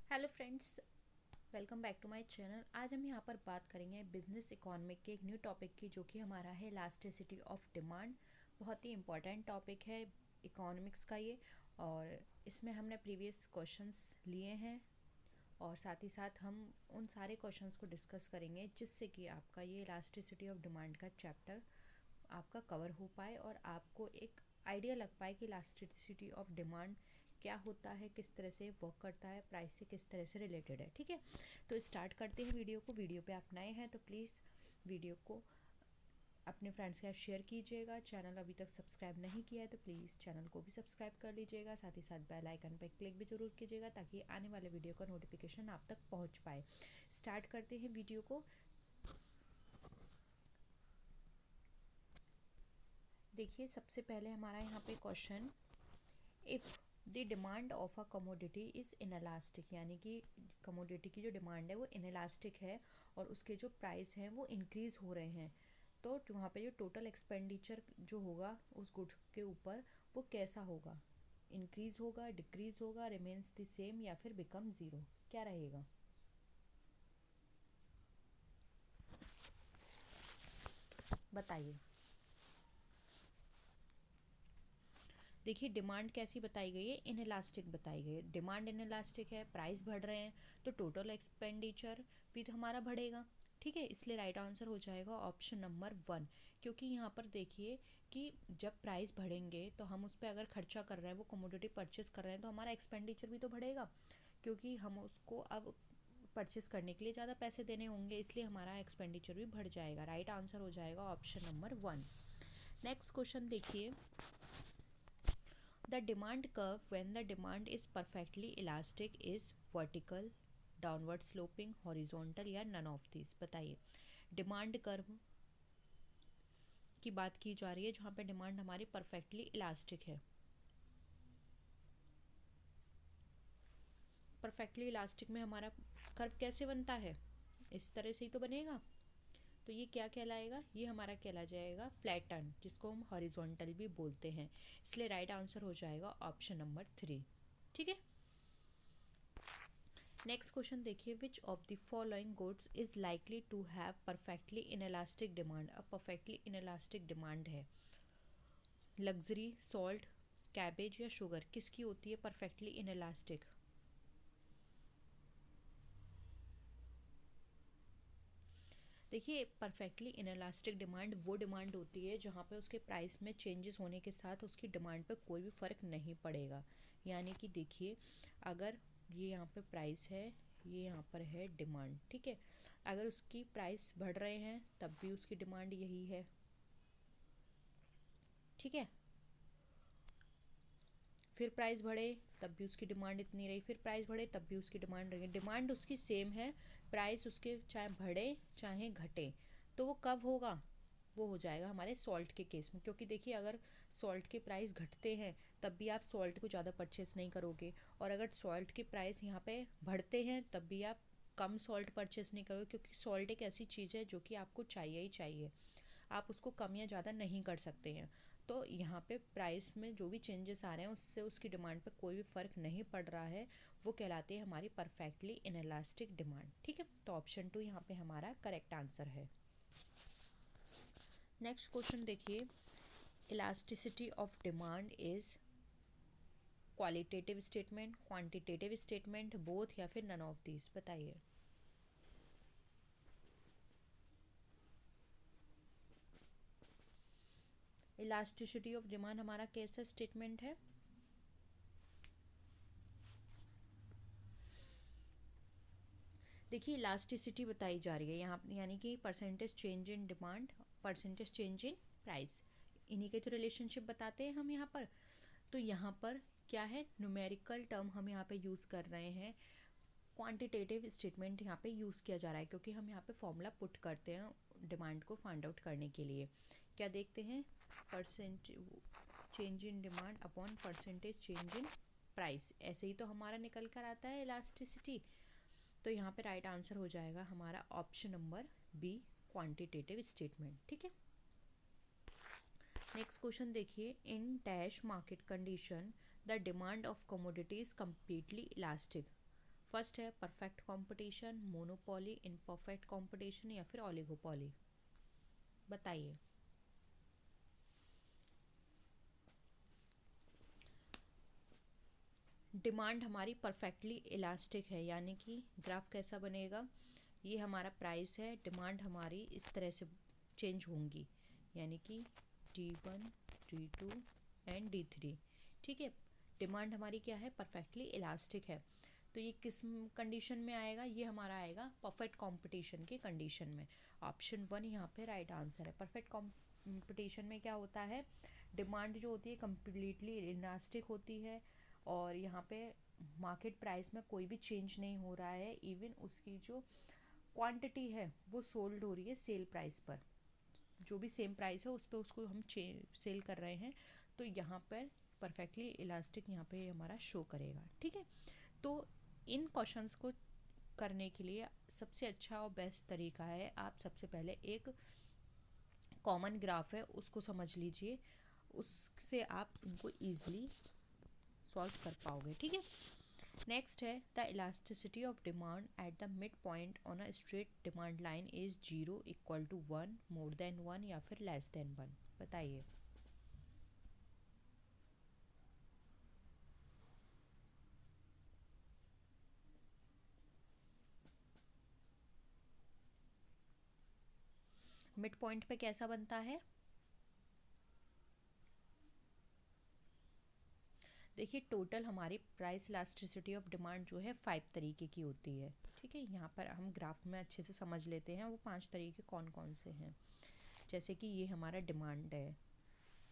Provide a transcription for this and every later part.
Hello friends, welcome back to my channel. आज हम यहाँ पर बात करेंगे बिजनेस इकोनॉमिक के एक न्यू टॉपिक की, जो कि हमारा है इलास्टिसिटी ऑफ डिमांड। बहुत ही इम्पॉर्टेंट टॉपिक है इकोनॉमिक्स का ये, और इसमें हमने प्रीवियस क्वेश्चंस लिए हैं और साथ ही साथ हम उन सारे क्वेश्चंस को डिस्कस करेंगे जिससे कि आपका ये इलास्टिसिटी ऑफ डिमांड का चैप्टर आपका कवर हो पाए और आपको एक आइडिया लग पाए कि इलास्टिसिटी ऑफ डिमांड क्या होता है, किस तरह से वर्क करता है, प्राइस से किस तरह से रिलेटेड है। ठीक है, तो स्टार्ट करते हैं वीडियो को। वीडियो पे आप नए हैं तो प्लीज़ वीडियो को अपने फ्रेंड्स के साथ शेयर कीजिएगा। चैनल अभी तक सब्सक्राइब नहीं किया है तो प्लीज़ चैनल को भी सब्सक्राइब कर लीजिएगा। साथ ही साथ बेल आइकन पर क्लिक भी ज़रूर कीजिएगा ताकि आने वाले वीडियो का नोटिफिकेशन आप तक पहुँच पाए। स्टार्ट करते हैं वीडियो को। देखिए, सबसे पहले हमारा यहाँ पे question, if the demand of a commodity is inelastic, यानी कि कमोडिटी की जो डिमांड है वो इनलास्टिक है और उसके जो प्राइस हैं वो इंक्रीज़ हो रहे हैं, तो वहाँ पे जो टोटल एक्सपेंडिचर जो होगा उस गुड्स के ऊपर वो कैसा होगा? इंक्रीज़ होगा, डिक्रीज़ होगा, रिमेन्स द सेम या फिर बिकम ज़ीरो? क्या रहेगा? बताइए। देखिए, डिमांड कैसी बताई गई है? इनइलास्टिक बताई गई है। डिमांड इनइलास्टिक है, प्राइस बढ़ रहे हैं, तो टोटल एक्सपेंडिचर भी तो हमारा बढ़ेगा। ठीक है, इसलिए राइट आंसर हो जाएगा ऑप्शन नंबर 1। क्योंकि यहाँ पर देखिए कि जब प्राइस बढ़ेंगे तो हम उस पर अगर खर्चा कर रहे हैं, वो कमोडिटी परचेस कर रहे हैं, तो हमारा एक्सपेंडिचर भी तो बढ़ेगा, क्योंकि हम उसको अब परचेस करने के लिए ज़्यादा पैसे देने होंगे, इसलिए हमारा एक्सपेंडिचर भी बढ़ जाएगा। राइट आंसर हो जाएगा ऑप्शन नंबर 1। नेक्स्ट क्वेश्चन देखिए, the demand curve when the demand is perfectly elastic is vertical, downward sloping, horizontal या none of these? बताइए। डिमांड कर्व की बात की जा रही है जहाँ पे डिमांड हमारी परफेक्टली इलास्टिक है। परफेक्टली इलास्टिक में हमारा कर्व कैसे बनता है? इस तरह से ही तो बनेगा। तो ये क्या कहलाएगा? ये हमारा कहला जाएगा फ्लैटन, जिसको हम हॉरिजॉन्टल भी बोलते हैं। इसलिए राइट आंसर हो जाएगा ऑप्शन नंबर 3। ठीक है, नेक्स्ट क्वेश्चन देखिए, which of the following goods is likely to have perfectly inelastic demand? अब परफेक्टली इनएलास्टिक डिमांड है, लग्जरी, सॉल्ट, कैबेज या शुगर? किसकी होती है परफेक्टली इनएलास्टिक? देखिए, परफेक्टली इनएलास्टिक डिमांड वो डिमांड होती है जहाँ पे उसके प्राइस में चेंजेस होने के साथ उसकी डिमांड पे कोई भी फ़र्क नहीं पड़ेगा। यानी कि देखिए, अगर ये यहाँ पे प्राइस है, ये यहाँ पर है डिमांड, ठीक है, अगर उसकी प्राइस बढ़ रहे हैं तब भी उसकी डिमांड यही है। ठीक है, फिर प्राइस बढ़े तब भी उसकी डिमांड इतनी रही, फिर प्राइस बढ़े तब भी उसकी डिमांड रही, डिमांड उसकी सेम है, प्राइस उसके चाहे बढ़े चाहे घटे। तो वो कब होगा? वो हो जाएगा हमारे सॉल्ट के केस में, क्योंकि देखिए, अगर सॉल्ट के प्राइस घटते हैं तब भी आप सॉल्ट को ज़्यादा परचेस नहीं करोगे, और अगर सॉल्ट के प्राइस यहाँ पे बढ़ते हैं तब भी आप कम सॉल्ट परचेस नहीं करोगे, क्योंकि सॉल्ट एक ऐसी चीज़ है जो कि आपको चाहिए ही चाहिए, आप उसको कम या ज़्यादा नहीं कर सकते हैं। तो यहाँ पे प्राइस में जो भी चेंजेस आ रहे हैं उससे उसकी डिमांड पे कोई भी फ़र्क नहीं पड़ रहा है, वो कहलाती है हमारी परफेक्टली इनएलास्टिक डिमांड। ठीक है, तो ऑप्शन 2 यहाँ पे हमारा करेक्ट आंसर है। नेक्स्ट क्वेश्चन देखिए, elasticity of demand is qualitative statement, quantitative statement, both या फिर नन ऑफ दीज? बताइए। इलास्टिसिटी ऑफ डिमांड हमारा कैसा स्टेटमेंट है? देखिए, इलास्टिसिटी बताई जा रही है यहाँ, यानी कि percentage change in demand, percentage change in price, इन्हीं के तो रिलेशनशिप बताते हैं हम यहाँ पर। तो यहाँ पर क्या है, न्यूमेरिकल टर्म हम यहाँ पे यूज़ कर रहे हैं, क्वांटिटेटिव स्टेटमेंट यहाँ पे यूज़ किया जा रहा है, क्योंकि हम यहाँ पे फॉर्मूला पुट करते हैं डिमांड को फाइंड आउट करने के लिए। क्या देखते हैं? Percent change in demand upon percentage change in price, ऐसे ही तो हमारा निकल कर आता है इलास्टिसिटी। तो यहाँ पे राइट आंसर हो जाएगा हमारा option number B, quantitative statement. ठीक है, नेक्स्ट क्वेश्चन देखिए, in dash market condition the demand of commodities completely elastic, first है perfect competition, monopoly, imperfect competition या फिर ओलिगोपोली, बताइए। डिमांड हमारी परफेक्टली इलास्टिक है, यानी कि ग्राफ कैसा बनेगा, ये हमारा प्राइस है, डिमांड हमारी इस तरह से चेंज होंगी, यानी कि D1, D2 एंड D3। ठीक है, डिमांड हमारी क्या है, परफेक्टली इलास्टिक है। तो ये किस कंडीशन में आएगा, ये हमारा आएगा परफेक्ट कंपटीशन के कंडीशन में। ऑप्शन 1 यहाँ पे राइट आंसर है। परफेक्ट कंपटीशन में क्या होता है, डिमांड जो होती है कम्प्लीटली इलास्टिक होती है और यहाँ पे मार्केट प्राइस में कोई भी चेंज नहीं हो रहा है, इवन उसकी जो क्वांटिटी है वो सोल्ड हो रही है सेल प्राइस पर, जो भी सेम प्राइस है उस पर उसको हम सेल कर रहे हैं। तो यहाँ पर परफेक्टली इलास्टिक यहाँ पे हमारा शो करेगा। ठीक है, तो इन क्वेश्चंस को करने के लिए सबसे अच्छा और बेस्ट तरीका है, आप सबसे पहले एक कॉमन ग्राफ है उसको समझ लीजिए, उससे आप इनको ईजिली सॉल्व कर पाओगे। ठीक है, नेक्स्ट है the elasticity of demand at the mid point on a straight demand line is 0, equal to 1, more than 1 या फिर लेस देन 1, बताइए। मिड पॉइंट पे कैसा बनता है, देखिए टोटल हमारी प्राइस इलास्टिसिटी ऑफ डिमांड जो है 5 तरीके की होती है। ठीक है, यहाँ पर हम ग्राफ में अच्छे से समझ लेते हैं वो 5 तरीके कौन कौन से हैं। जैसे कि ये हमारा डिमांड है,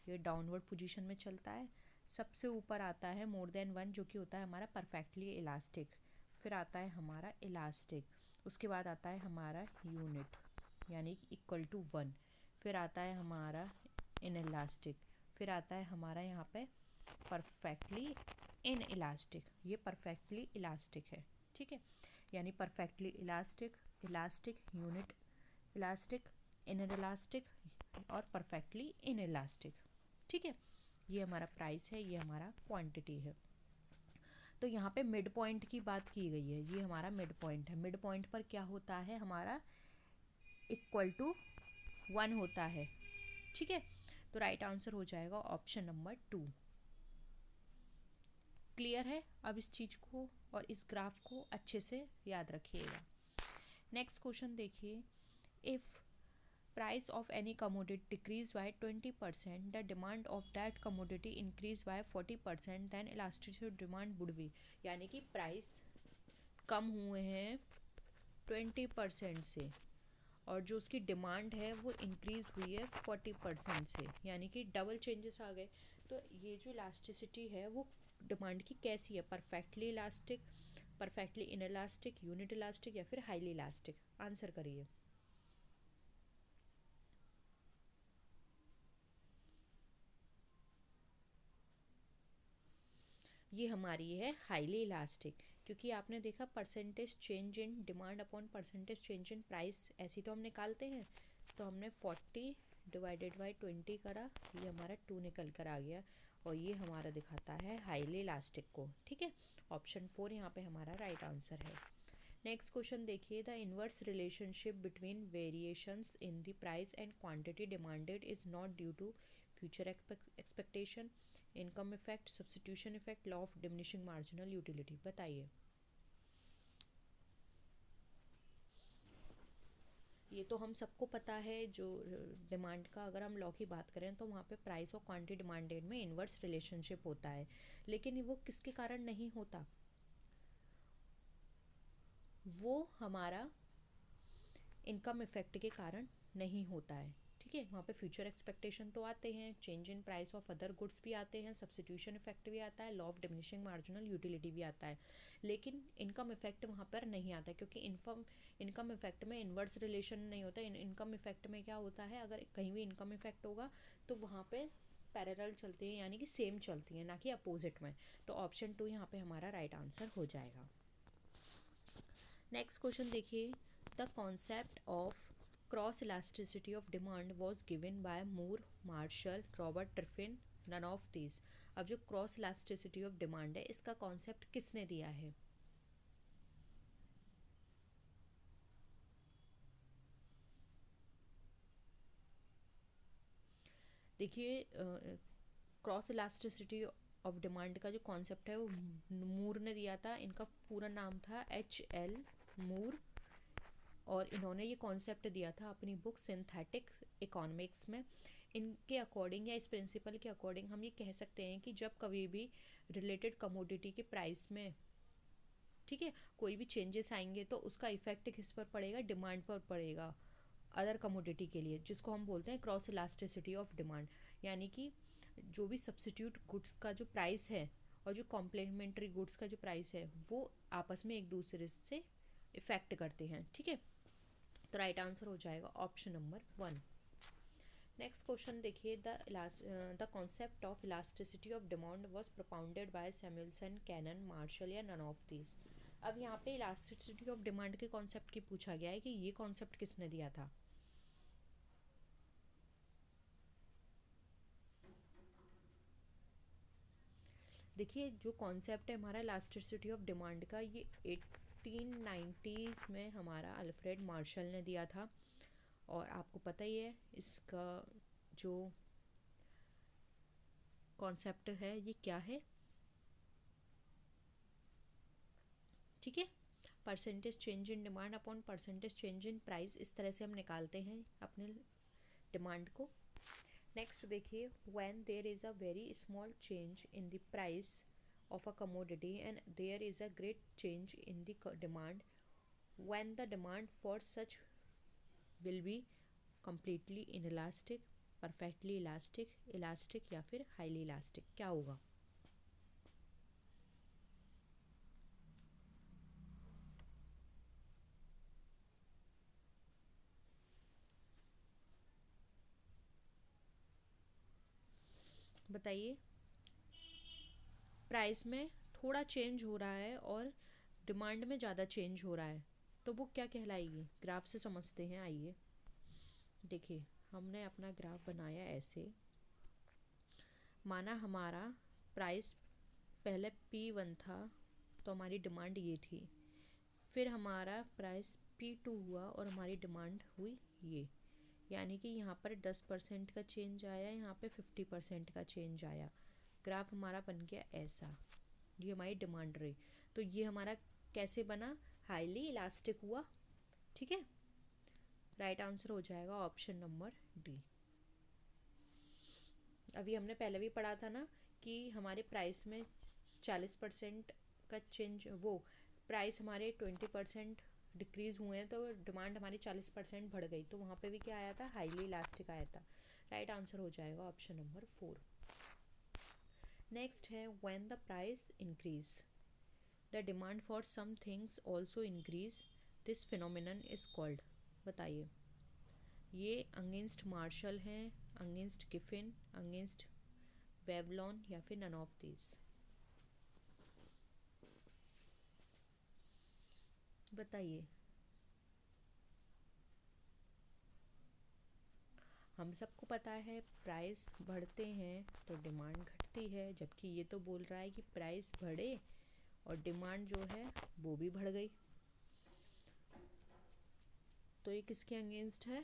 ये डाउनवर्ड पोजीशन में चलता है, सबसे ऊपर आता है मोर देन 1 जो कि होता है हमारा परफेक्टली इलास्टिक, फिर आता है हमारा इलास्टिक, उसके बाद आता है हमारा यूनिट यानी इक्वल टू 1, फिर आता है हमारा इन इलास्टिक, फिर आता है हमारा यहाँ पे परफेक्टली इन इलास्टिक, ये परफेक्टली इलास्टिक है। ठीक है, यानी perfectly elastic, elastic, unit elastic, in elastic और परफेक्टली इन इलास्टिक। ठीक है, ये हमारा प्राइस है, ये हमारा क्वांटिटी है। तो यहाँ पे मिड पॉइंट की बात की गई है, ये हमारा मिड पॉइंट है। मिड पॉइंट पर क्या होता है हमारा इक्वल टू 1 होता है। ठीक है, तो राइट आंसर हो जाएगा ऑप्शन नंबर 2। क्लियर है, अब इस चीज़ को और इस ग्राफ को अच्छे से याद रखिएगा। नेक्स्ट क्वेश्चन देखिए, if price of any commodity decrease by 20%, the demand of that commodity increase by 40%, then elasticity of demand would be, यानी कि प्राइस कम हुए हैं 20% से और जो उसकी डिमांड है वो इंक्रीज हुई है 40% से, यानी कि डबल चेंजेस आ गए। तो ये जो इलास्टिसिटी है वो डिमांड की कैसी है, perfectly elastic, perfectly inelastic, unit elastic या फिर हाईली इलास्टिक, आंसर करिए। ये हमारी है हाईली इलास्टिक, क्योंकि आपने देखा percentage change in demand upon percentage change in price ऐसी तो हम निकालते हैं, तो हमने 40 डिवाइडेड बाई 20 करा, ये हमारा 2 निकल कर आ गया और ये हमारा दिखाता है हाईली इलास्टिक को। ठीक है, ऑप्शन 4 यहाँ पे हमारा राइट आंसर है। नेक्स्ट क्वेश्चन देखिए, the inverse relationship between variations in the price and quantity demanded is not due to future expectation, income effect, substitution effect, law of diminishing marginal utility, बताइए। ये तो हम सबको पता है, जो डिमांड का अगर हम लॉ की बात करें तो वहाँ पे प्राइस और क्वांटिटी डिमांडेड में इनवर्स रिलेशनशिप होता है, लेकिन वो किसके कारण नहीं होता, वो हमारा इनकम इफेक्ट के कारण नहीं होता है। ठीक है, वहाँ पे फ्यूचर एक्सपेक्टेशन तो आते हैं, change in price of other goods भी आते हैं, सब्स्टिट्यूशन इफेक्ट भी आता है, law of diminishing marginal utility भी आता है, लेकिन इनकम इफेक्ट वहाँ पर नहीं आता, क्योंकि इनकम इफेक्ट में इन्वर्स रिलेशन नहीं होता। इनकम इफेक्ट में क्या होता है, अगर कहीं भी इनकम इफेक्ट होगा तो वहाँ पे पैरेलल चलती हैं, यानी कि सेम चलती हैं, ना कि अपोजिट में। तो ऑप्शन 2 यहाँ पे हमारा राइट आंसर हो जाएगा। नेक्स्ट क्वेश्चन देखिए, the concept of cross elasticity of demand was given by Moore, Marshall, Robert Triffin, none of this. अब जो क्रॉस इलास्टिसिटी ऑफ डिमांड है इसका कॉन्सेप्ट किसने दिया है, देखिए, क्रॉस इलास्टिसिटी ऑफ डिमांड का जो कॉन्सेप्ट है वो मूर ने दिया था। इनका पूरा नाम था H.L. मूर, और इन्होंने ये कॉन्सेप्ट दिया था अपनी बुक सिंथेटिक इकोनॉमिक्स में। इनके अकॉर्डिंग या इस प्रिंसिपल के अकॉर्डिंग हम ये कह सकते हैं कि जब कभी भी रिलेटेड कमोडिटी के प्राइस में, ठीक है, कोई भी चेंजेस आएंगे तो उसका इफेक्ट किस पर पड़ेगा, डिमांड पर पड़ेगा अदर कमोडिटी के लिए, जिसको हम बोलते हैं क्रॉस इलास्टिसिटी ऑफ डिमांड। यानी कि जो भी सब्सिट्यूट गुड्स का जो प्राइस है और जो कॉम्प्लीमेंट्री गुड्स का जो प्राइस है वो आपस में एक दूसरे से इफेक्ट करते हैं, ठीक है। तो राइट आंसर हो जाएगा ऑप्शन नंबर 1। नेक्स्ट क्वेश्चन देखिए, the concept of elasticity of demand was propounded by Samuelson, Cannan, Marshall या नन ऑफ दीज। अब यहाँ पे इलास्टिसिटी ऑफ डिमांड के कॉन्सेप्ट की पूछा गया है कि ये कॉन्सेप्ट किसने दिया था। देखिए, जो कॉन्सेप्ट है हमारा इलास्टिसिटी ऑफ डिमांड का, ये 1890s में हमारा अल्फ्रेड मार्शल ने दिया था। और आपको पता ही है इसका जो कॉन्सेप्ट है ये क्या है, ठीक है। Percentage change in demand upon percentage change in price, इस तरह से हम निकालते हैं अपने डिमांड को। नेक्स्ट देखिए, when there is a very small change in the price of a commodity and there is a great change in the demand, when the demand for such will be completely inelastic, perfectly elastic, elastic या फिर highly elastic, क्या होगा। बताइए, price में थोड़ा change हो रहा है और डिमांड में ज़्यादा चेंज हो रहा है तो वो क्या कहलाएगी, ग्राफ से समझते हैं। आइए देखिए, हमने अपना ग्राफ बनाया ऐसे, माना हमारा प्राइस पहले P1 था तो हमारी डिमांड ये थी, फिर हमारा प्राइस P2 हुआ और हमारी डिमांड हुई ये। यानी कि यहाँ पर 10% का चेंज आया, यहाँ पे 50% का चेंज आया। ग्राफ हमारा बन गया ऐसा, ये हमारी डिमांड रही। तो ये हमारा कैसे बना, हाईली इलास्टिक हुआ, ठीक है। राइट आंसर हो जाएगा ऑप्शन नंबर डी। अभी हमने पहले भी पढ़ा था ना कि हमारे प्राइस में 40% का चेंज, वो प्राइस हमारे 20% डिक्रीज हुए हैं तो डिमांड हमारी 40% बढ़ गई, तो वहाँ पे भी क्या आया था, हाईली इलास्टिक आया था। राइट आंसर हो जाएगा ऑप्शन नंबर 4। नेक्स्ट है, when the price increase the demand for some things also increase, this phenomenon is called. बताइए, ये अगेंस्ट मार्शल हैं, अगेंस्ट गिफिन, अगेंस्ट वेवलॉन या फिर नन ऑफ दिस। बताइए, हम सबको पता है प्राइस बढ़ते हैं तो डिमांड घटती है, जबकि ये तो बोल रहा है कि प्राइस बढ़े और डिमांड जो है वो भी बढ़ गई, तो ये किसके अगेंस्ट है।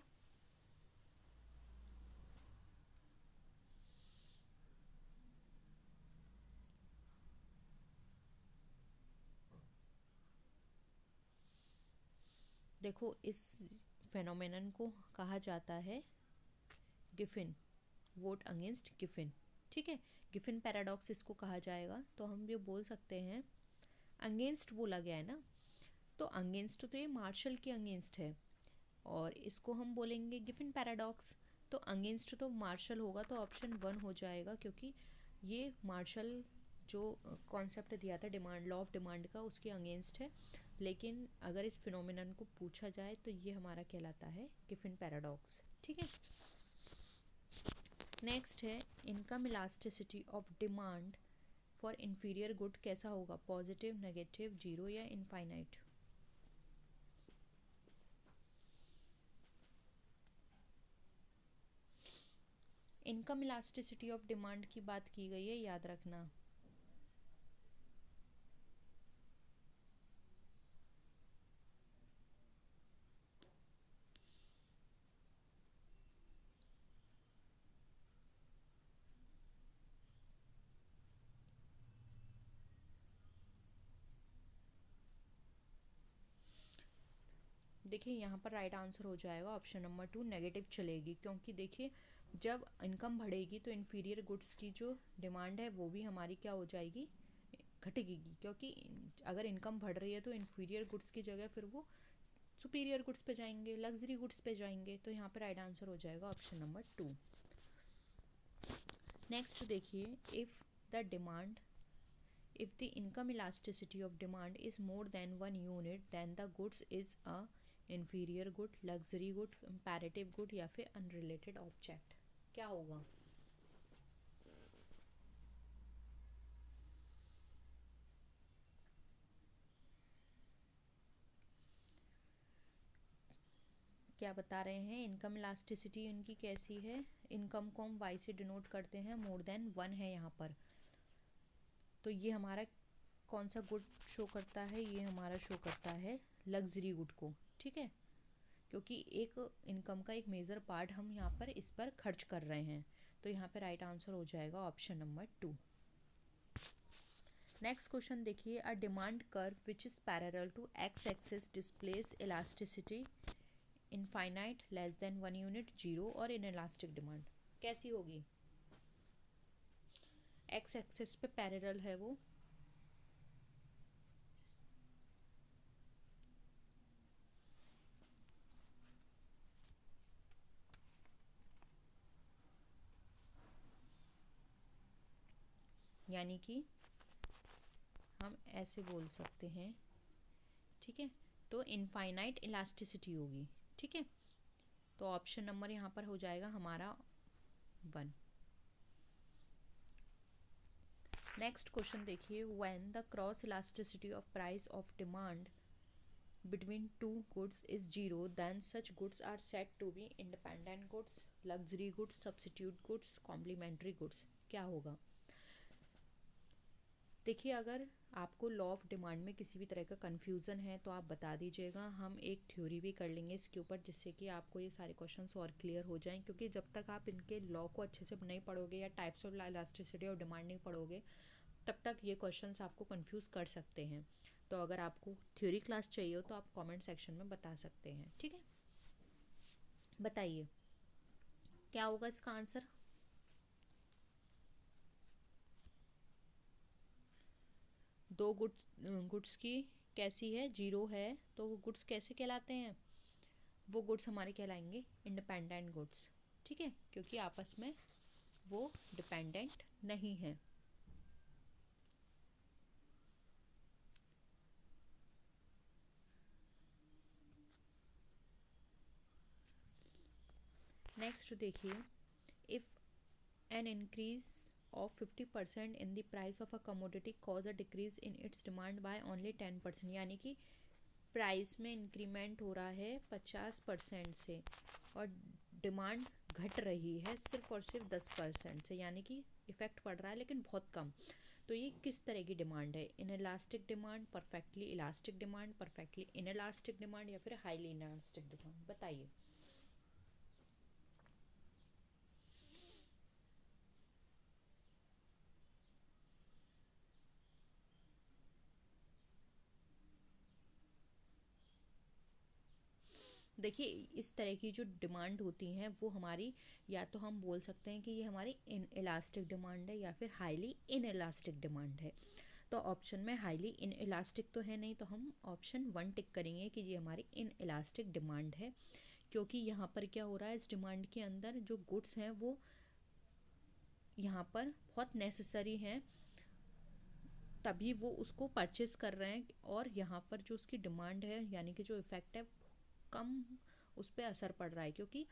देखो, इस फेनोमेनन को कहा जाता है गिफिन, वोट अगेंस्ट गिफिन, ठीक है। गिफिन पैराडॉक्स इसको कहा जाएगा। तो हम ये बोल सकते हैं, अगेंस्ट बोला गया है ना, तो अगेंस्ट तो ये मार्शल के अगेंस्ट है और इसको हम बोलेंगे गिफिन पैराडॉक्स। तो अगेंस्ट तो मार्शल होगा, तो ऑप्शन 1 हो जाएगा, क्योंकि ये मार्शल जो कॉन्सेप्ट दिया था डिमांड, लॉ ऑफ डिमांड का, उसके अगेंस्ट है। लेकिन अगर इस फिनोमिनन को पूछा जाए तो ये हमारा कहलाता है गिफिन पैराडॉक्स, ठीक है। नेक्स्ट है, income elasticity of demand for inferior good कैसा होगा, पॉजिटिव, नेगेटिव, जीरो या infinite. Income elasticity of demand की बात की गई है, याद रखना। देखिए यहाँ पर राइट आंसर हो जाएगा ऑप्शन नंबर 2, नेगेटिव चलेगी, क्योंकि देखिए जब इनकम बढ़ेगी तो इन्फीरियर गुड्स की जो डिमांड है वो भी हमारी क्या हो जाएगी, घटेगी, क्योंकि अगर इनकम बढ़ रही है तो इन्फीरियर गुड्स की जगह फिर वो सुपीरियर गुड्स पे जाएंगे, लग्जरी गुड्स पे जाएंगे। तो यहाँ पर राइट आंसर हो जाएगा ऑप्शन नंबर 2। नेक्स्ट देखिए, if the income elasticity of demand is more than one unit, then the goods is a inferior good, luxury good, comparative good या फिर unrelated object। क्या होगा? क्या बता रहे हैं, इनकम इलास्टिसिटी उनकी कैसी है, इनकम को हम वाई से डिनोट करते हैं, मोर देन वन है यहाँ पर, तो ये हमारा कौन सा गुड शो करता है, ये हमारा शो करता है लग्जरी गुड को, ठीक है, क्योंकि एक इनकम का एक मेजर पार्ट हम यहाँ पर इस पर खर्च कर रहे हैं। तो यहाँ पे राइट आंसर हो जाएगा ऑप्शन नंबर 2। नेक्स्ट क्वेश्चन देखिए, a demand curve which is parallel to X axis displays elasticity infinite, less than one unit, zero और इन इलास्टिक डिमांड। कैसी होगी? एक्स एक्सिस पे पैरेलल है वो, यानी कि हम ऐसे बोल सकते हैं, ठीक है, तो इनफाइनाइट इलास्टिसिटी होगी, ठीक है, तो ऑप्शन नंबर यहाँ पर हो जाएगा हमारा 1। नेक्स्ट क्वेश्चन देखिए, when the cross elasticity of price of demand between two goods is zero, then such goods are said to be independent goods, luxury goods, substitute goods, complementary goods। क्या होगा? देखिए अगर आपको लॉ ऑफ डिमांड में किसी भी तरह का कन्फ्यूज़न है तो आप बता दीजिएगा, हम एक थ्योरी भी कर लेंगे इसके ऊपर, जिससे कि आपको ये सारे क्वेश्चंस और क्लियर हो जाएं, क्योंकि जब तक आप इनके लॉ को अच्छे से नहीं पढ़ोगे या टाइप्स ऑफ इलास्टिसिटी और डिमांड नहीं पढ़ोगे, तब तक ये क्वेश्चंस आपको कंफ्यूज कर सकते हैं। तो अगर आपको थ्योरी क्लास चाहिए हो तो आप कमेंट सेक्शन में बता सकते हैं, ठीक है। बताइए क्या होगा इसका आंसर? दो गुड्स की कैसी है, जीरो है, तो वो गुड्स कैसे कहलाते हैं? वो गुड्स हमारे कहलाएंगे इंडिपेंडेंट गुड्स, ठीक है, क्योंकि आपस में वो डिपेंडेंट नहीं है। नेक्स्ट देखिए, if an increase of 50% in the price of a commodity cause a decrease in its demand by only 10%, यानी कि प्राइस में इंक्रीमेंट हो रहा है 50% से और डिमांड घट रही है सिर्फ और सिर्फ 10% से, यानी कि इफेक्ट पड़ रहा है लेकिन बहुत कम। तो ये किस तरह की डिमांड है? In elastic demand, perfectly elastic demand, perfectly in elastic demand या फिर हाईली इलास्टिक डिमांड? बताइए। देखिए इस तरह की जो डिमांड होती हैं वो हमारी, या तो हम बोल सकते हैं कि ये हमारी इन इलास्टिक डिमांड है या फिर हाईली इन इलास्टिक डिमांड है। तो ऑप्शन में हाईली इन इलास्टिक तो है नहीं, तो हम ऑप्शन 1 टिक करेंगे कि ये हमारी इन इलास्टिक डिमांड है, क्योंकि यहाँ पर क्या हो रहा है, इस डिमांड के अंदर जो गुड्स हैं वो यहाँ पर बहुत नेसेसरी हैं, तभी वो उसको परचेज कर रहे हैं, और यहाँ पर जो उसकी डिमांड है यानी कि जो इफ़ेक्ट है कम उस पर असर पड़ रहा है, क्योंकि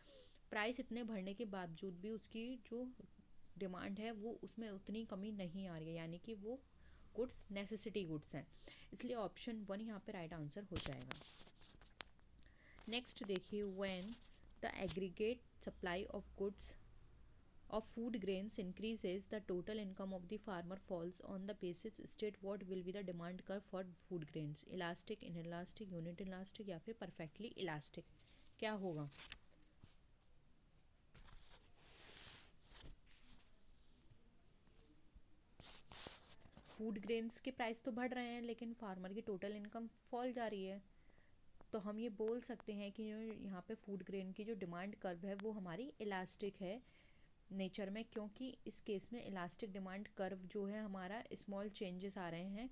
प्राइस इतने बढ़ने के बावजूद भी उसकी जो डिमांड है वो उसमें उतनी कमी नहीं आ रही है, यानी कि वो गुड्स नेसेसिटी गुड्स हैं, इसलिए ऑप्शन 1 यहाँ पे राइट आंसर हो जाएगा। नेक्स्ट देखिए, when the aggregate supply of goods of food grains increases, the total income of the farmer falls on the basis state what will be the demand curve for food grains, elastic, inelastic, unit elastic या फिर perfectly elastic। क्या होगा? Food grains के price तो बढ़ रहे हैं लेकिन फार्मर की टोटल इनकम फॉल जा रही है, तो हम ये बोल सकते हैं कि जो यहाँ पे फूड ग्रेन की जो डिमांड कर्व है वो हमारी इलास्टिक है नेचर में, क्योंकि इस केस में इलास्टिक डिमांड कर्व जो है हमारा स्मॉल चेंजेस आ रहे हैं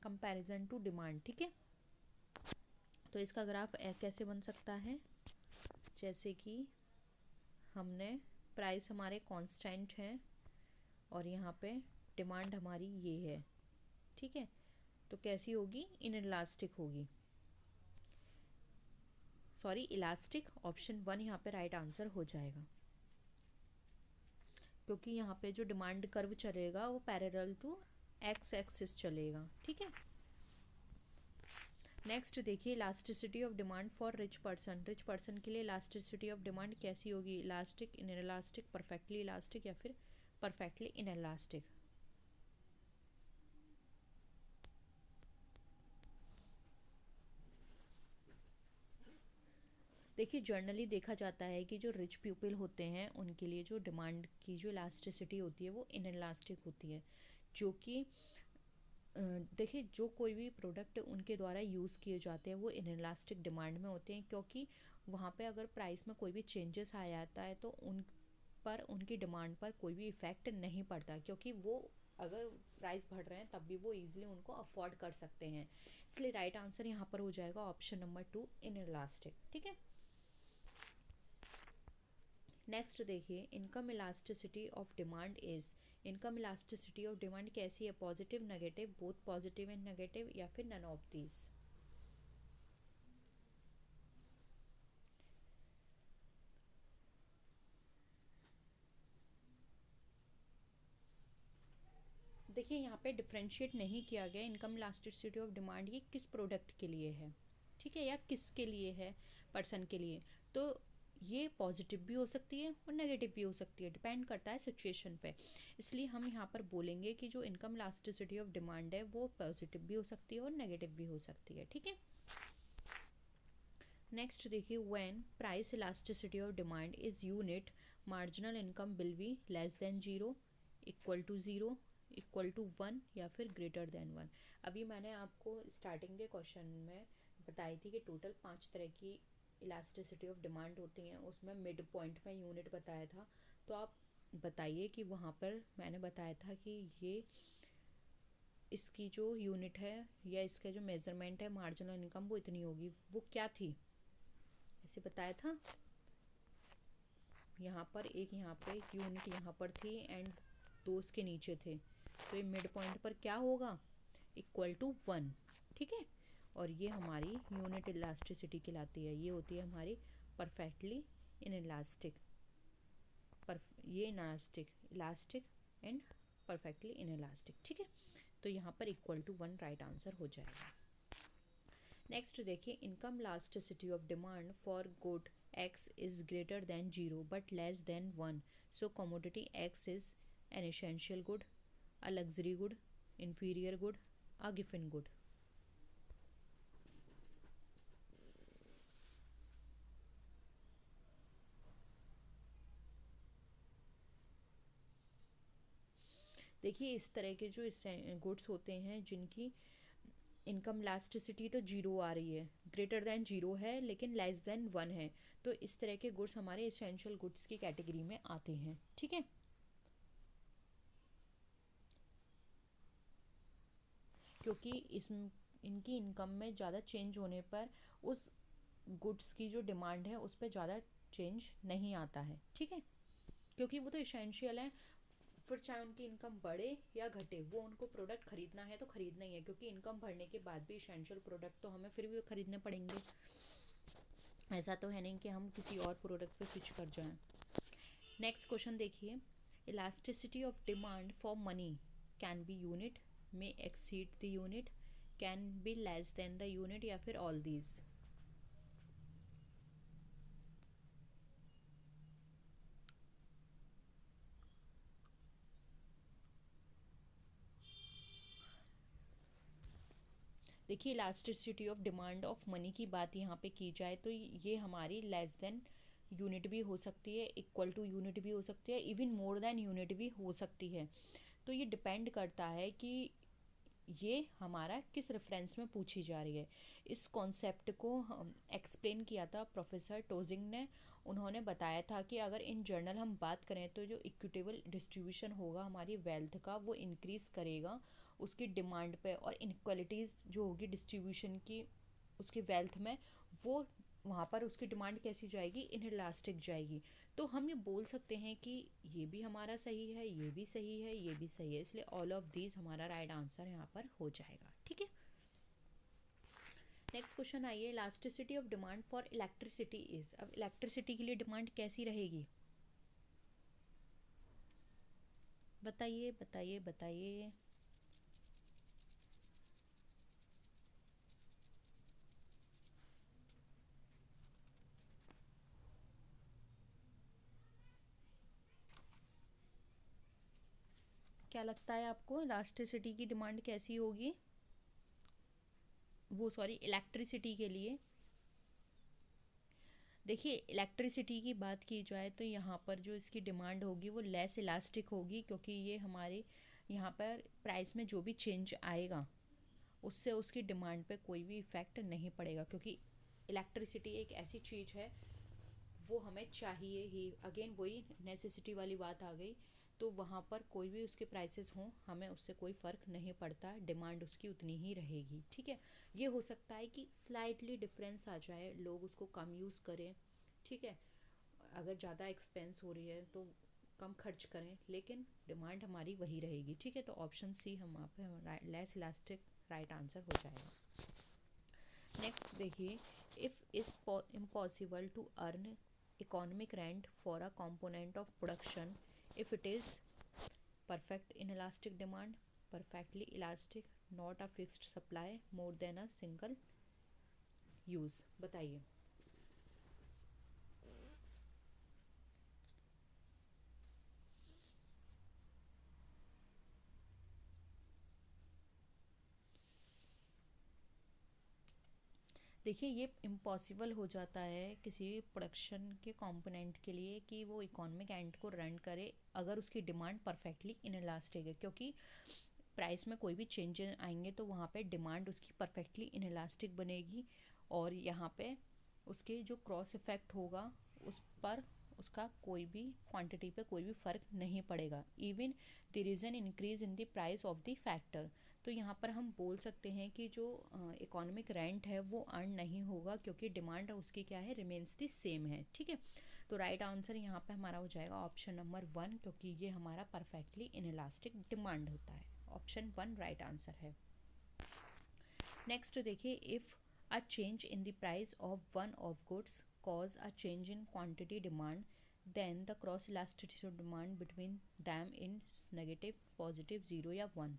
कंपैरिजन टू डिमांड। ठीक है, तो इसका ग्राफ कैसे बन सकता है, जैसे कि हमने प्राइस हमारे कांस्टेंट हैं और यहाँ पे डिमांड हमारी ये है। ठीक है, तो कैसी होगी, इनइलास्टिक होगी, सॉरी इलास्टिक। ऑप्शन 1 यहाँ पे राइट आंसर हो जाएगा, क्योंकि यहाँ पे जो डिमांड कर्व चलेगा वो पैरेलल टू एक्स एक्सिस चलेगा। ठीक है, नेक्स्ट देखिए elasticity of demand for rich person. Rich person के लिए इलास्टिसिटी ऑफ डिमांड कैसी होगी, इलास्टिक, इनइलास्टिक, परफेक्टली इलास्टिक या फिर परफेक्टली इनइलास्टिक। देखिए जनरली देखा जाता है कि जो रिच पीपल होते हैं उनके लिए जो डिमांड की जो इलास्टिसिटी होती है वो इनइलास्टिक होती है, जो कि देखिए जो कोई भी प्रोडक्ट उनके द्वारा यूज़ किए जाते हैं वो इनइलास्टिक डिमांड में होते हैं, क्योंकि वहाँ पे अगर प्राइस में कोई भी चेंजेस आ जाता है तो उन पर उनकी डिमांड पर कोई भी इफ़ेक्ट नहीं पड़ता, क्योंकि वो अगर प्राइस बढ़ रहे हैं तब भी वो ईजिली उनको अफोर्ड कर सकते हैं। इसलिए राइट आंसर यहाँ पर हो जाएगा ऑप्शन नंबर 2 इनइलास्टिक। ठीक है, नेक्स्ट देखिए income elasticity of demand is. Income elasticity of demand कैसी है, positive, negative, both positive and negative या फिर नन ऑफ दीज। देखिए यहाँ पे डिफ्रेंशिएट नहीं किया गया इनकम इलास्टिसिटी ऑफ डिमांड ये किस प्रोडक्ट के लिए है, ठीक है, या किसके लिए है, पर्सन के लिए। तो ये पॉजिटिव भी हो सकती है और नेगेटिव भी हो सकती है, डिपेंड करता है सिचुएशन पे। इसलिए हम यहाँ पर बोलेंगे कि जो इनकम इलास्टिसिटी ऑफ डिमांड है वो पॉजिटिव भी हो सकती है और नेगेटिव भी हो सकती है। ठीक है, नेक्स्ट देखिए when price elasticity of demand is unit, marginal income will be less than zero, equal to zero, equal to 1 या फिर ग्रेटर देन 1। अभी मैंने आपको स्टार्टिंग के क्वेश्चन में बताई थी कि टोटल 5 तरह की इलास्टिसिटी ऑफ डिमांड होती हैं, उसमें मिड पॉइंट में यूनिट बताया था। तो आप बताइए कि वहाँ पर मैंने बताया था कि ये इसकी जो यूनिट है या इसका जो मेजरमेंट है मार्जिनल इनकम वो इतनी होगी, वो क्या थी, ऐसे बताया था। यहाँ पर एक यहाँ पे यूनिट यहाँ पर थी एंड 2 इसके नीचे थे, तो ये मिड पॉइंट पर क्या होगा, इक्वल टू 1। ठीक है, और ये हमारी यूनिट इलास्टिसिटी कहलाती है, ये होती है हमारी परफेक्टली इनइलास्टिक, ये elastic, elastic and perfectly inelastic. ठीक है, तो यहाँ पर इक्वल टू 1 राइट आंसर हो जाएगा। नेक्स्ट देखिए income elasticity of demand for good X is greater than 0 but less than 1. So commodity X is an essential good, a luxury good, inferior good, a given good. देखिए इस तरह के जो goods होते हैं जिनकी इनकम इलास्टिसिटी तो 0 आ रही है, ग्रेटर दैन 0 है लेकिन लेस दैन 1 है, तो इस तरह के गुड्स हमारे एसेंशियल गुड्स की कैटेगरी में आते हैं। ठीक है, क्योंकि इस इनकी इनकम में ज़्यादा चेंज होने पर उस गुड्स की जो डिमांड है उस पर ज़्यादा चेंज नहीं आता है। ठीक है, क्योंकि वो तो एसेंशियल है, फिर चाहे उनकी इनकम बढ़े या घटे वो उनको प्रोडक्ट खरीदना है तो खरीदना ही है, क्योंकि इनकम बढ़ने के बाद भी एसेंशियल प्रोडक्ट तो हमें फिर भी खरीदने पड़ेंगे, ऐसा तो है नहीं कि हम किसी और प्रोडक्ट पे स्विच कर जाएं। नेक्स्ट क्वेश्चन देखिए elasticity of demand for money can be unit, may exceed the unit, can be less than the unit या फिर ऑल दीज। देखिए elasticity of demand of money की बात यहाँ पे की जाए तो ये हमारी लेस देन यूनिट भी हो सकती है, इक्वल टू यूनिट भी हो सकती है, इवन मोर देन यूनिट भी हो सकती है। तो ये डिपेंड करता है कि ये हमारा किस रेफरेंस में पूछी जा रही है। इस कॉन्सेप्ट को एक्सप्लेन किया था प्रोफेसर टोजिंग ने। उन्होंने बताया था कि अगर इन जर्नल हम बात करें तो जो इक्विटेबल डिस्ट्रीब्यूशन होगा हमारी वेल्थ का वो इंक्रीज़ करेगा उसकी डिमांड पे, और इनक्वालिटीज़ जो होगी डिस्ट्रीब्यूशन की उसकी वेल्थ में, वो वहाँ पर उसकी डिमांड कैसी जाएगी, इनइलास्टिक जाएगी। तो हम ये बोल सकते हैं कि ये भी हमारा सही है, ये भी सही है, ये भी सही है, इसलिए ऑल ऑफ दीज हमारा राइट आंसर यहाँ पर हो जाएगा। ठीक है, नेक्स्ट क्वेश्चन आइए, elasticity of demand for electricity is. अब इलेक्ट्रिसिटी के लिए डिमांड कैसी रहेगी, बताइए बताइए बताइए। क्या लगता है आपको इलास्टिसिटी की डिमांड कैसी होगी, वो सॉरी इलेक्ट्रिसिटी के लिए। देखिए इलेक्ट्रिसिटी की बात की जाए तो यहाँ पर जो इसकी डिमांड होगी वो लेस इलास्टिक होगी, क्योंकि ये हमारे यहाँ पर प्राइस में जो भी चेंज आएगा उससे उसकी डिमांड पे कोई भी इफ़ेक्ट नहीं पड़ेगा, क्योंकि इलेक्ट्रिसिटी एक ऐसी चीज़ है वो हमें चाहिए ही। अगेन वही नेसेसिटी वाली बात आ गई, तो वहाँ पर कोई भी उसके प्राइसेस हों हमें उससे कोई फ़र्क नहीं पड़ता, डिमांड उसकी उतनी ही रहेगी। ठीक है, ये हो सकता है कि स्लाइटली डिफरेंस आ जाए, लोग उसको कम यूज़ करें। ठीक है, अगर ज़्यादा एक्सपेंस हो रही है तो कम खर्च करें, लेकिन डिमांड हमारी वही रहेगी। ठीक है, तो ऑप्शन सी हम वहाँ पे लेस इलास्टिक राइट आंसर हो जाएगा। नेक्स्ट देखिए, if is impossible to earn economic rent for a component of production if it is perfect inelastic demand, perfectly elastic, not a fixed supply, more than a single use। बताइए। देखिए ये impossible हो जाता है किसी production के component के लिए कि वो इकोनॉमिक एंड को रन करे अगर उसकी डिमांड परफेक्टली इनइलास्टिक है, क्योंकि प्राइस में कोई भी चेंज आएंगे तो वहाँ पे डिमांड उसकी परफेक्टली इनइलास्टिक बनेगी, और यहाँ पे उसके जो क्रॉस इफेक्ट होगा उस पर उसका कोई भी क्वांटिटी पे कोई भी फ़र्क नहीं पड़ेगा। Even there is an increase in the price of the factor. तो यहाँ पर हम बोल सकते हैं कि जो इकोनॉमिक रेंट है वो अर्न नहीं होगा, क्योंकि डिमांड उसकी क्या है, रिमेन्स दी सेम है। ठीक है, तो राइट आंसर यहाँ पे हमारा हो जाएगा ऑप्शन नंबर 1, क्योंकि ये हमारा परफेक्टली इनइलास्टिक डिमांड होता है। ऑप्शन 1 राइट आंसर है। नेक्स्ट देखिए, if a change in the price of one of goods cause a change in quantity demand, then the cross elasticity of demand between them is negative, positive, 0 या 1।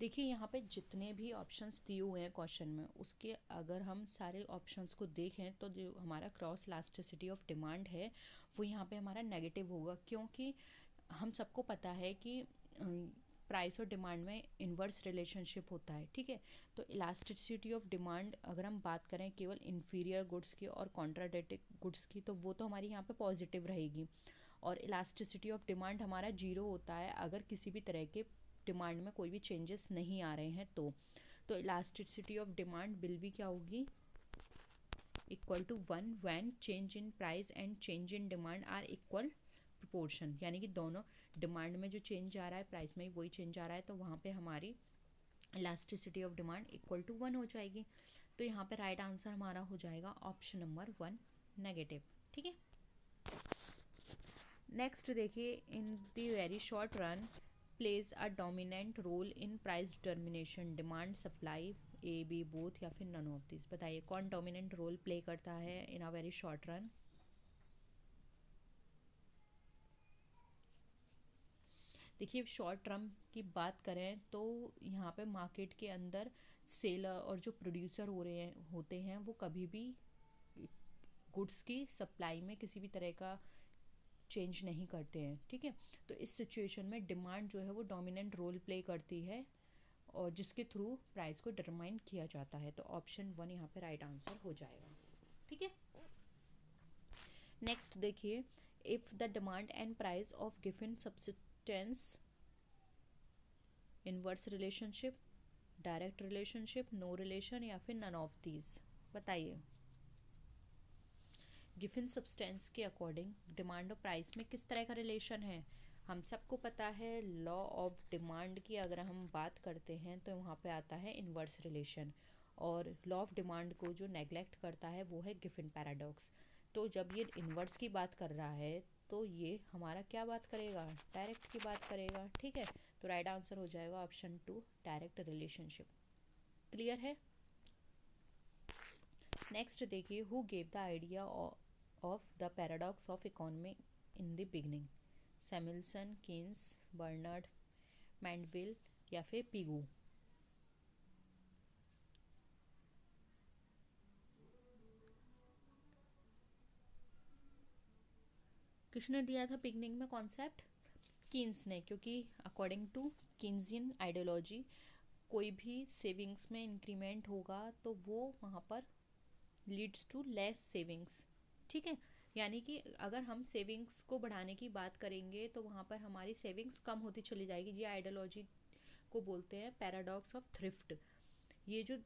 देखिए यहाँ पे जितने भी options दिए हुए हैं क्वेश्चन में, उसके अगर हम सारे ऑप्शंस को देखें तो जो हमारा क्रॉस इलास्टिसिटी ऑफ डिमांड है वो यहाँ पे हमारा नेगेटिव होगा, क्योंकि हम सबको पता है कि प्राइस और डिमांड में इन्वर्स रिलेशनशिप होता है। ठीक है, तो इलास्टिसिटी ऑफ डिमांड अगर हम बात करें केवल इन्फीरियर गुड्स की और कॉन्ट्राडिक्टिव गुड्स की, तो वो तो हमारी यहाँ पे पॉजिटिव रहेगी, और इलास्टिसिटी ऑफ डिमांड हमारा जीरो होता है अगर किसी भी तरह के डिमांड में कोई भी चेंजेस नहीं आ रहे हैं। तो इलास्टिसिटी ऑफ डिमांड विल भी क्या होगी, equal to 1 when change in price and change in demand are equal proportion, यानी कि दोनों डिमांड में जो चेंज आ रहा है प्राइस में भी वही चेंज आ रहा है, तो वहाँ पे हमारी elasticity of demand equal to 1 हो जाएगी। तो यहाँ पे राइट आंसर हमारा हो जाएगा ऑप्शन नंबर 1 नेगेटिव। ठीक है, नेक्स्ट देखिए, in the very short run plays a dominant role in price determination, demand supply, A B both या फिर नन ऑफ दिस। बताइए कौन डोमिनेंट रोल प्ले करता है इन अ वेरी शॉर्ट रन। देखिए शॉर्ट टर्म की बात करें तो यहाँ पे मार्केट के अंदर सेलर और जो प्रोड्यूसर होते हैं वो कभी भी गुड्स की सप्लाई में किसी भी तरह का चेंज नहीं करते हैं। ठीक है, तो इस सिचुएशन में डिमांड जो है वो डोमिनेंट रोल प्ले करती है, और जिसके थ्रू प्राइस को डिटरमाइन किया जाता है। तो ऑप्शन 1 यहाँ पे राइट आंसर हो जाएगा। ठीक है, नेक्स्ट देखिए, if the demand and price of given substance inverse relationship, direct relationship, no relation या फिर नन ऑफ दीज। बताइए। गिवन सब्सटेंस के अकॉर्डिंग डिमांड और प्राइस में किस तरह का रिलेशन है? हम सबको पता है लॉ ऑफ डिमांड की अगर हम बात करते हैं तो वहाँ पे आता है इनवर्स रिलेशन, और लॉ ऑफ डिमांड को जो नेग्लेक्ट करता है वो है गिवन पैराडॉक्स। तो जब ये इनवर्स की बात कर रहा है तो ये हमारा क्या बात करेगा? डायरेक्ट की बात करेगा। ठीक है, तो राइट आंसर हो जाएगा ऑप्शन 2, डायरेक्ट रिलेशनशिप। क्लियर है? नेक्स्ट देखिए, who gave the idea of the paradox of economy in the beginning? Samuelson, Keynes, Bernard, Mandeville या फिर पिगू? किसने दिया था बिगनिंग में कॉन्सेप्ट? कीन्स ने, क्योंकि अकॉर्डिंग टू कीन्सियन आइडियोलॉजी कोई भी सेविंग्स में इंक्रीमेंट होगा तो वो वहाँ पर लीड्स टू लेस सेविंग्स। ठीक है, यानी कि अगर हम सेविंग्स को बढ़ाने की बात करेंगे तो वहाँ पर हमारी सेविंग्स कम होती चली जाएगी। ये आइडियोलॉजी को बोलते हैं पैराडॉक्स ऑफ थ्रिफ्ट। ये जो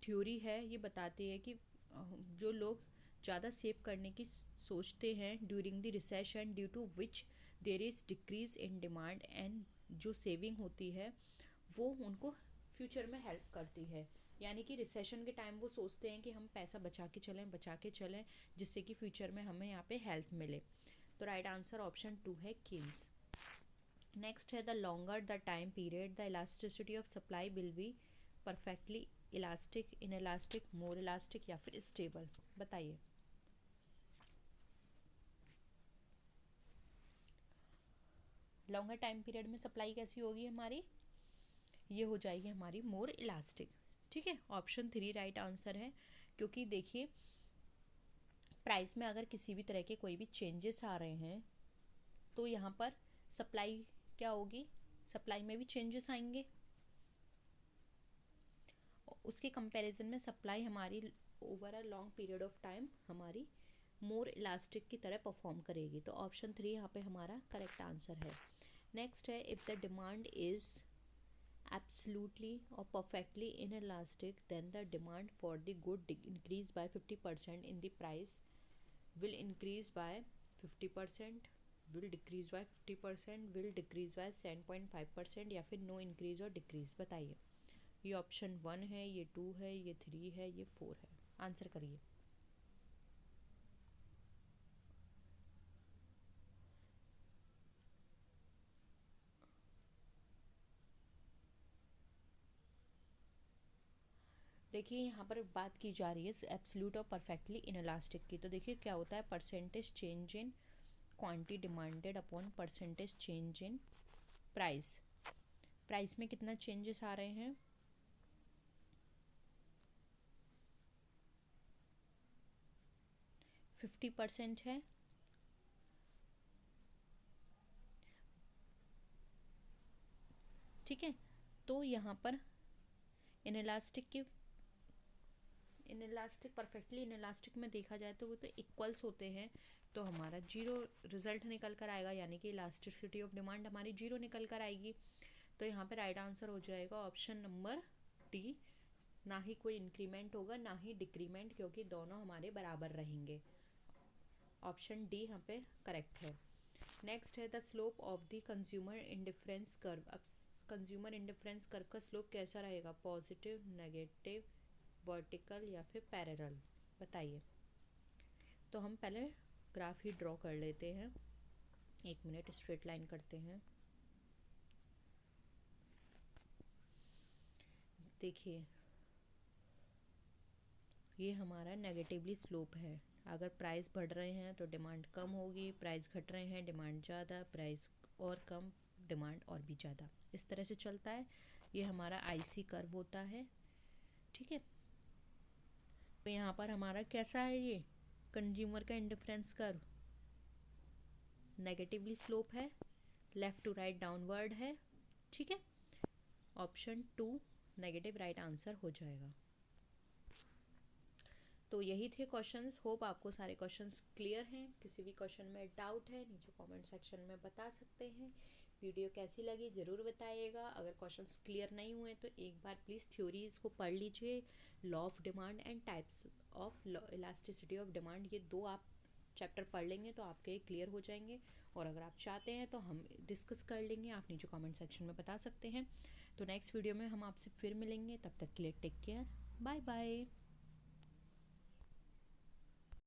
थ्योरी है ये बताती है कि जो लोग ज़्यादा सेव करने की सोचते हैं during the recession due to which there is decrease in demand, and जो सेविंग होती है वो उनको फ्यूचर में हेल्प करती है। यानी कि रिसेशन के टाइम वो सोचते हैं कि हम पैसा बचा के चलें जिससे कि फ्यूचर में हमें यहाँ पे हेल्प मिले। तो राइट आंसर ऑप्शन 2 है कीन्स। नेक्स्ट है, the longer the time period the elasticity of supply will be perfectly elastic, in elastic, more elastic या फिर स्टेबल? बताइए। लॉन्गर टाइम पीरियड में सप्लाई कैसी होगी हमारी? ये हो जाएगी हमारी मोर इलास्टिक। ठीक है, ऑप्शन 3 राइट आंसर है, क्योंकि देखिए प्राइस में अगर किसी भी तरह के कोई भी चेंजेस आ रहे हैं तो यहाँ पर सप्लाई क्या होगी? सप्लाई में भी चेंजेस आएंगे। उसके कंपैरिजन में सप्लाई हमारी over a long period of time हमारी मोर इलास्टिक की तरह परफॉर्म करेगी। तो ऑप्शन 3 यहाँ पे हमारा करेक्ट आंसर है। नेक्स्ट है, if the demand is absolutely or perfectly inelastic, then the demand for the good increase by 50%, in the price will increase by 50%, will decrease by 50%, will decrease by 7.5% या फिर no increase और decrease? बताइए। ये option 1 है, ये 2 है, ये 3 है, ये 4 है। आंसर करिए। देखिए यहाँ पर बात की जा रही है एब्सोल्यूट और परफेक्टली इनलास्टिक की। तो देखिए क्या होता है, percentage change in quantity demanded upon percentage change in price. Price में कितना चेंजेस आ रहे हैं? 50% है। ठीक है, तो यहाँ पर इनलास्टिक के इनलास्टिक परफेक्टली इनलास्टिक में देखा जाए तो वो तो इक्वल्स होते हैं, तो हमारा जीरो रिजल्ट निकल कर आएगा, यानी कि इलास्टिसिटी ऑफ डिमांड हमारी जीरो निकल कर आएगी। तो यहाँ पे राइट आंसर हो जाएगा ऑप्शन नंबर डी, ना ही कोई इंक्रीमेंट होगा ना ही डिक्रीमेंट, क्योंकि दोनों हमारे बराबर रहेंगे। ऑप्शन डी यहाँ पे करेक्ट है। नेक्स्ट है, the slope of the consumer indifference curve. अब कंज्यूमर इंडिफरेंस कर्व का स्लोप कैसा रहेगा? पॉजिटिव, नेगेटिव, वर्टिकल या फिर पैरेलल? बताइए। तो हम पहले ग्राफ ही ड्रॉ कर लेते हैं। 1 मिनट, स्ट्रेट लाइन करते हैं। देखिए ये हमारा नेगेटिवली स्लोप है। अगर प्राइस बढ़ रहे हैं तो डिमांड कम होगी, प्राइस घट रहे हैं डिमांड ज़्यादा, प्राइस और कम डिमांड और भी ज़्यादा, इस तरह से चलता है। ये हमारा आईसी कर्व होता है। ठीक है, तो यहाँ पर हमारा कैसा है, ये कंज्यूमर का इंडिफरेंस कर्व नेगेटिवली स्लोप है, लेफ्ट टू राइट डाउनवर्ड है। ठीक है, ऑप्शन 2 नेगेटिव राइट आंसर हो जाएगा। तो यही थे क्वेश्चंस। होप आपको सारे क्वेश्चंस क्लियर हैं। किसी भी क्वेश्चन में डाउट है नीचे कमेंट सेक्शन में बता सकते हैं। वीडियो कैसी लगी ज़रूर बताइएगा। अगर क्वेश्चंस क्लियर नहीं हुए तो एक बार प्लीज़ थ्योरीज को पढ़ लीजिए। Law of demand and types of elasticity of demand, ये 2 आप चैप्टर पढ़ लेंगे तो आपके क्लियर हो जाएंगे। और अगर आप चाहते हैं तो हम डिस्कस कर लेंगे, आप नीचे कमेंट सेक्शन में बता सकते हैं। तो नेक्स्ट वीडियो में हम आपसे फिर मिलेंगे, तब तक के लिए टेक केयर, बाय बाय।